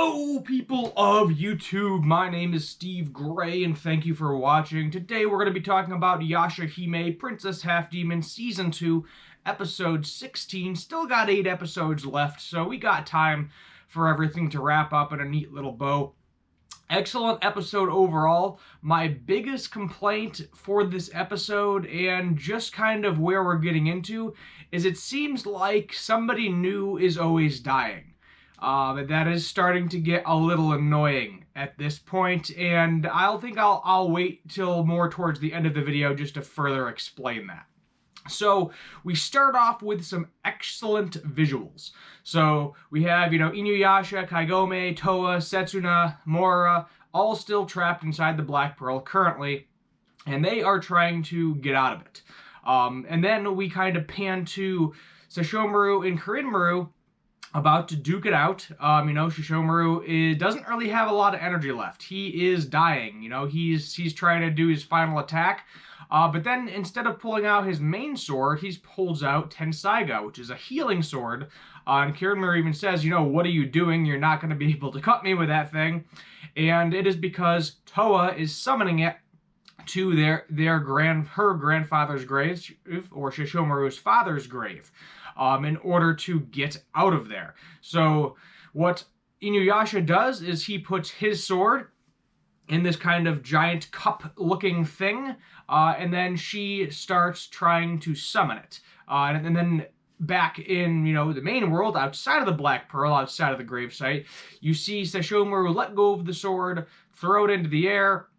Hello, people of YouTube. My name is Steve Gray, and thank you for watching. Today, we're going to be talking about Yashahime, Princess Half Demon, Season 2, Episode 16. Still got 8 episodes left, so we got time for everything to wrap up in a neat little bow. Excellent episode overall. My biggest complaint for this episode, and just kind of where we're getting into, is it seems like somebody new is always dying. That is starting to get a little annoying at this point, and I'll wait till more towards the end of the video just to further explain that. So we start off with some excellent visuals. So we have, Inuyasha, Kagome, Towa, Setsuna, Mora, all still trapped inside the Black Pearl currently, and they are trying to get out of it. And then we kind of pan to Sesshomaru and Kirinmaru about to duke it out. Sesshomaru doesn't really have a lot of energy left. He is dying. He's trying to do his final attack. But then instead of pulling out his main sword, he pulls out Tensaiga, which is a healing sword. And Kirinmaru even says, what are you doing? You're not going to be able to cut me with that thing. And it is because Towa is summoning it to her grandfather's grave, or Sesshomaru's father's grave, in order to get out of there. So what Inuyasha does is he puts his sword in this kind of giant cup-looking thing, and then she starts trying to summon it. And then back in, the main world, outside of the Black Pearl, outside of the gravesite, you see Sesshomaru let go of the sword, throw it into the air,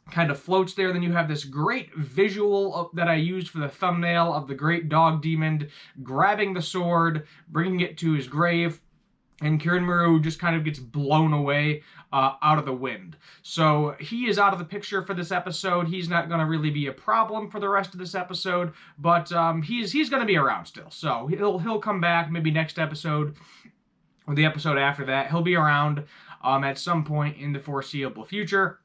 kind of floats there. Then you have this great visual that I used for the thumbnail of the great dog demon grabbing the sword, bringing it to his grave, and Kirinmaru just kind of gets blown away out of the wind. So he is out of the picture for this episode. He's not going to really be a problem for the rest of this episode, but he's going to be around still. So he'll come back maybe next episode or the episode after that. He'll be around at some point in the foreseeable future.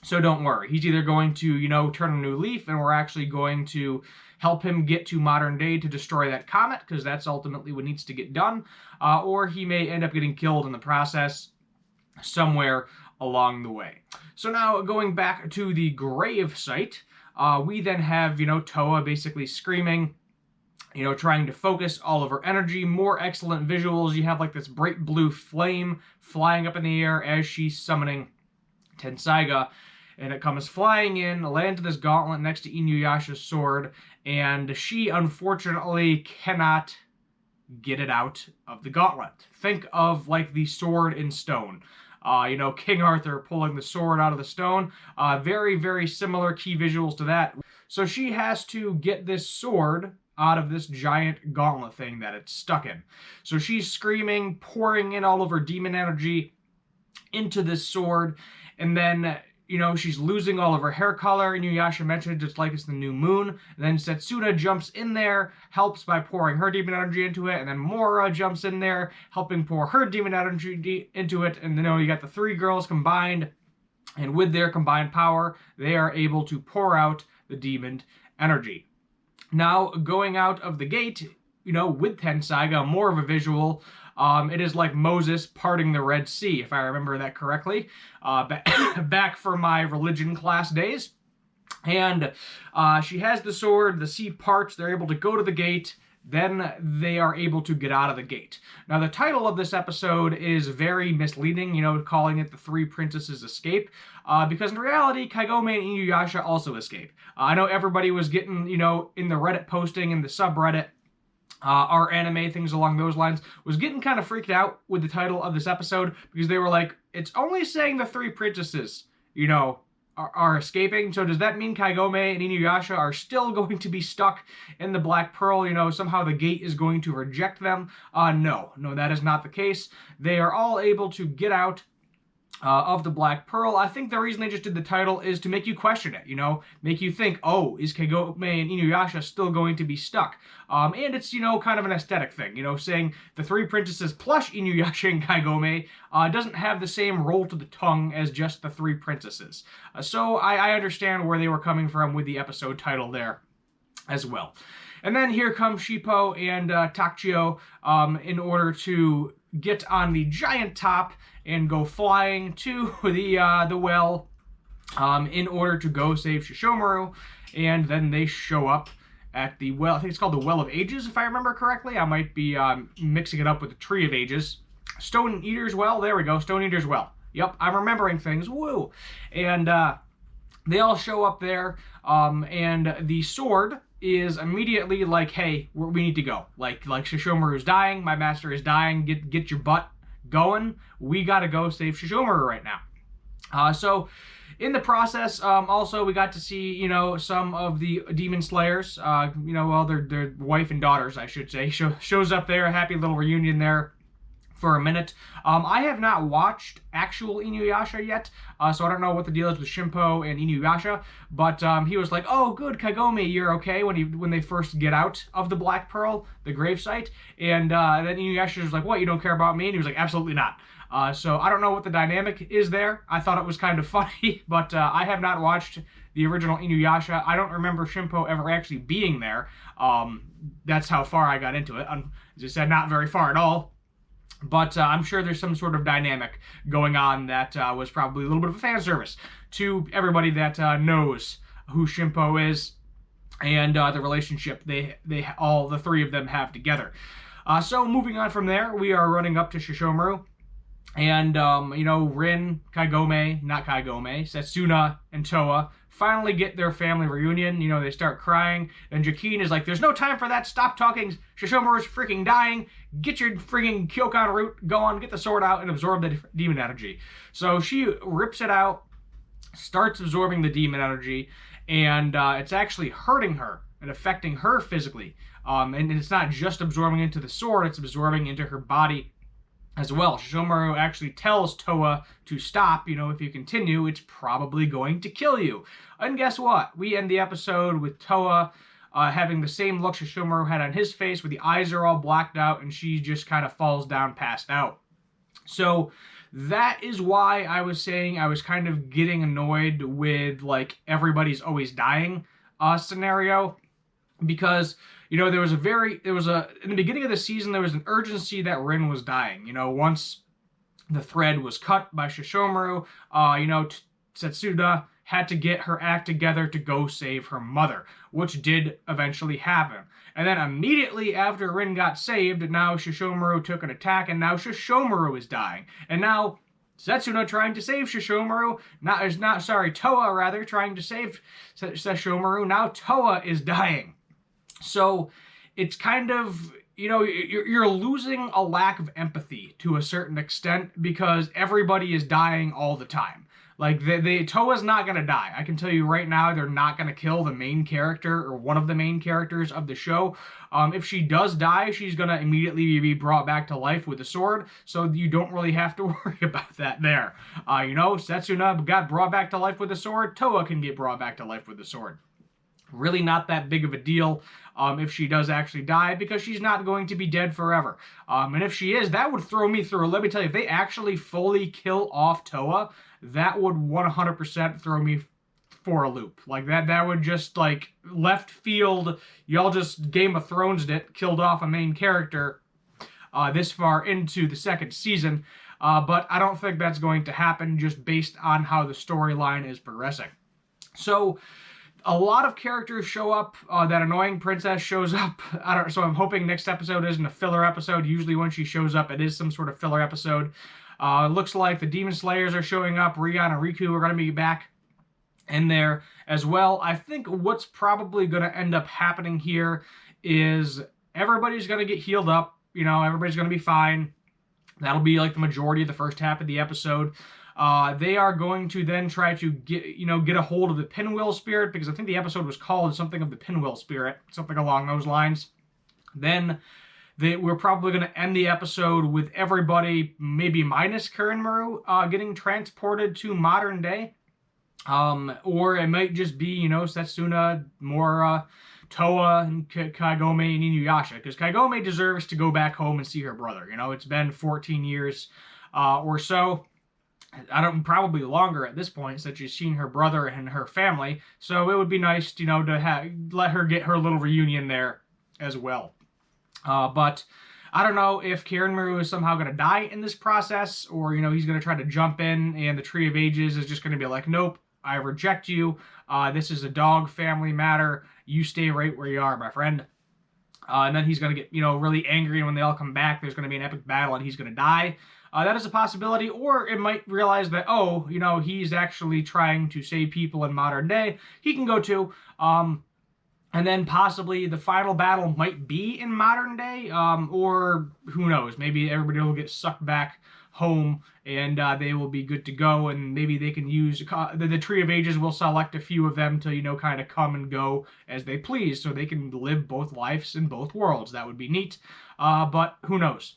So don't worry. He's either going to, turn a new leaf, and we're actually going to help him get to modern day to destroy that comet, because that's ultimately what needs to get done, or he may end up getting killed in the process somewhere along the way. So now going back to the grave site, we then have, Towa basically screaming, trying to focus all of her energy. More excellent visuals. You have like this bright blue flame flying up in the air as she's summoning Tensaiga, and it comes flying in, lands this gauntlet next to Inuyasha's sword, and she unfortunately cannot get it out of the gauntlet. Think of like the sword in stone. King Arthur pulling the sword out of the stone. Very, very similar key visuals to that. So she has to get this sword out of this giant gauntlet thing that it's stuck in. So she's screaming, pouring in all of her demon energy into this sword, and then she's losing all of her hair color. Inuyasha mentioned it's like it's the new moon. And then Setsuna jumps in there, helps by pouring her demon energy into it, and then Mora jumps in there, helping pour her demon energy into it. And you got the three girls combined, and with their combined power, they are able to pour out the demon energy. Now, going out of the gate, with Tensaiga, more of a visual. It is like Moses parting the Red Sea, if I remember that correctly, back from my religion class days. And she has the sword, the sea parts, they're able to go to the gate, then they are able to get out of the gate. Now, the title of this episode is very misleading, calling it The Three Princesses Escape, because in reality, Kagome and Inuyasha also escape. I know everybody was getting, in the Reddit posting, in the subreddit, our anime, things along those lines, was getting kind of freaked out with the title of this episode, because they were like, it's only saying the three princesses, are escaping. So does that mean Kagome and Inuyasha are still going to be stuck in the Black Pearl? Somehow the gate is going to reject them? No, that is not the case. They are all able to get out of the Black Pearl. I think the reason they just did the title is to make you question it, make you think, oh, is Kagome and Inuyasha still going to be stuck? And it's, kind of an aesthetic thing, saying the three princesses plus Inuyasha and Kagome doesn't have the same roll to the tongue as just the three princesses. So I understand where they were coming from with the episode title there as well. And then here comes Shippo and Takchio in order to get on the giant top and go flying to the well in order to go save Shishomaru, and then they show up at the well. I think it's called the Well of Ages, if I remember correctly. I might be mixing it up with the Tree of Ages. Stone Eater's Well. There we go. Stone Eater's Well. Yep, I'm remembering things. Woo! And they all show up there, and the sword is immediately like, hey, we need to go. Like Shishomaru's dying. My master is dying. Get your butt going. We got to go save Shishomaru right now. So in the process, also we got to see, some of the demon slayers, well, their wife and daughters, I should say, shows up there, a happy little reunion there for a minute. I have not watched actual Inuyasha yet, so I don't know what the deal is with Shimpo and Inuyasha, but he was like, oh, good, Kagome, you're okay, when they first get out of the Black Pearl, the gravesite, and then Inuyasha was like, what, you don't care about me? And he was like, absolutely not. So I don't know what the dynamic is there. I thought it was kind of funny, but I have not watched the original Inuyasha. I don't remember Shimpo ever actually being there. That's how far I got into it. As I said, not very far at all. But I'm sure there's some sort of dynamic going on that was probably a little bit of a fan service to everybody that knows who Shimpo is and the relationship all the three of them have together. So moving on from there, we are running up to Shishomaru. And, Rin, Setsuna, and Toa finally get their family reunion. They start crying. And Jakeen is like, there's no time for that. Stop talking. Shishomaru's freaking dying. Get your freaking Kyokan root going. Get the sword out and absorb the demon energy. So she rips it out, starts absorbing the demon energy, and it's actually hurting her and affecting her physically. And it's not just absorbing into the sword, it's absorbing into her body as well. Shishomaru actually tells Toa to stop. If you continue, it's probably going to kill you. And guess what? We end the episode with Toa having the same look Shishomaru had on his face, where the eyes are all blacked out, and she just kind of falls down, passed out. So that is why I was saying I was kind of getting annoyed with, like, everybody's always dying scenario, because in the beginning of the season, there was an urgency that Rin was dying. Once the thread was cut by Shishomaru, Setsuna had to get her act together to go save her mother, which did eventually happen. And then immediately after Rin got saved, now Shishomaru took an attack, and now Shishomaru is dying. And now Setsuna trying to save Shishomaru, Toa rather, trying to save Shishomaru, now Toa is dying. So it's kind of, you're losing a lack of empathy to a certain extent, because everybody is dying all the time. Like, Toa's not going to die. I can tell you right now, they're not going to kill the main character or one of the main characters of the show. If she does die, she's going to immediately be brought back to life with a sword, so you don't really have to worry about that there. Setsuna got brought back to life with a sword. Toa can get brought back to life with a sword. Really not that big of a deal if she does actually die, because she's not going to be dead forever. And if she is, that would throw me through. Let me tell you, if they actually fully kill off Toa, that would 100% throw me for a loop. Like, that would just, like, left field, y'all just Game of Thrones'd it, killed off a main character this far into the second season. But I don't think that's going to happen, just based on how the storyline is progressing. So a lot of characters show up. That annoying princess shows up. So I'm hoping next episode isn't a filler episode. Usually when she shows up, it is some sort of filler episode. It looks like the Demon Slayers are showing up. Rion and Riku are going to be back in there as well. I think what's probably going to end up happening here is everybody's going to get healed up. Everybody's going to be fine. That'll be like the majority of the first half of the episode. They are going to then try to get a hold of the Pinwheel Spirit, because I think the episode was called something of the Pinwheel Spirit, something along those lines. Then we're probably going to end the episode with everybody, maybe minus Kurenmaru, getting transported to modern day. Or it might just be, Setsuna, more Toa, and Kagome, and Inuyasha, because Kagome deserves to go back home and see her brother. It's been 14 years or so. Probably longer at this point, since she's seen her brother and her family. So it would be nice, to let her get her little reunion there as well. But I don't know if Kiranmaru is somehow going to die in this process, or, he's going to try to jump in and the Tree of Ages is just going to be like, nope, I reject you. This is a dog family matter. You stay right where you are, my friend. And then he's going to get, really angry, and when they all come back, there's going to be an epic battle, and he's going to die. That is a possibility, or it might realize that, he's actually trying to save people in modern day. He can go too. And then possibly the final battle might be in modern day, or who knows? Maybe everybody will get sucked back home and they will be good to go, and maybe they can use the Tree of Ages will select a few of them to kind of come and go as they please, so they can live both lives in both worlds. That would be neat, but who knows?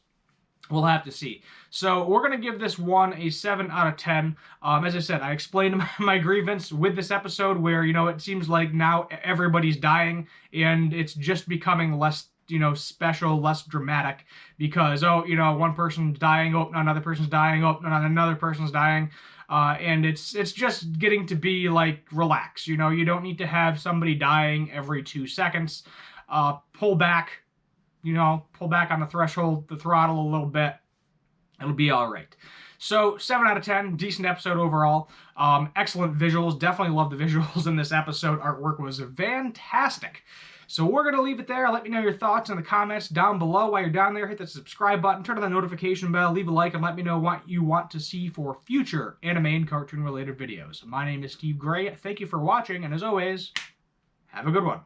We'll have to see. So we're going to give this one a 7 out of 10. As I said, I explained my grievance with this episode where, it seems like now everybody's dying and it's just becoming less, special, less dramatic because, one person's dying, another person's dying, another person's dying. And it's just getting to be like, relax. You don't need to have somebody dying every 2 seconds. Pull back. Pull back on the throttle a little bit. It'll be all right. So 7 out of 10, decent episode overall. Excellent visuals. Definitely love the visuals in this episode. Artwork was fantastic. So we're going to leave it there. Let me know your thoughts in the comments down below. While you're down there, hit the subscribe button, turn on the notification bell, leave a like, and let me know what you want to see for future anime and cartoon related videos. My name is Steve Gray. Thank you for watching, and as always, have a good one.